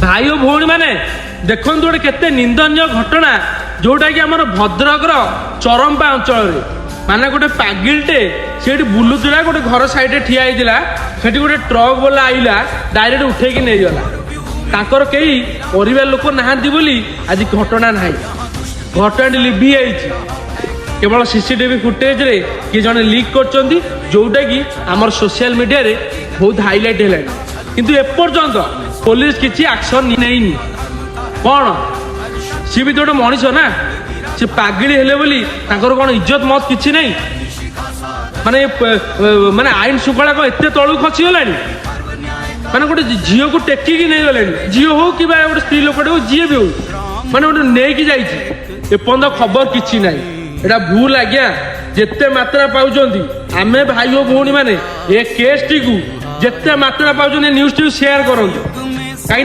भाई और भौणी मैंने देखो गोटे केते निंदनीय घटना जोटा कि आमर भद्रकर चरंपा अंचल माने गोटे पागिलटे से बुलूला गोटे घर साइड ठिया होता से गोटे ट्रक वाला आइला डायरेक्ट उठेकी नहीं गला ताकर कई परिवार लोक नहांती बोली आज घटना ना घटना लिभि जाइए केवल सीसीटीवी फुटेज रे किए जने लीक कर जोटा कि आमर सोशल मीडिया रे बहुत हाईलाइट है किंतु एपर्यंत पुलिस किसी एक्शन नहीं कौन सी भी तो गोटे मनीष ना सी पागिली हेले बोली ताकर कौन इज्जत मत किसी नहीं माने माने आईन श्रृंखला को एत तलू खसीगला माने गोटे झील को टेकिकी नहीं गले झील हो कि गोटे स्त्री लोक हो जी भी हो माने गोटे नहीं जाइए एपर्यंत खबर किसी ना एटा भूल आज्ञा जिते मात्रा पाँच आमे भाई और भौणी मैंने ए केस टी जिते मात्रा पाँच न्यूज टी शेयर करूँ कहीं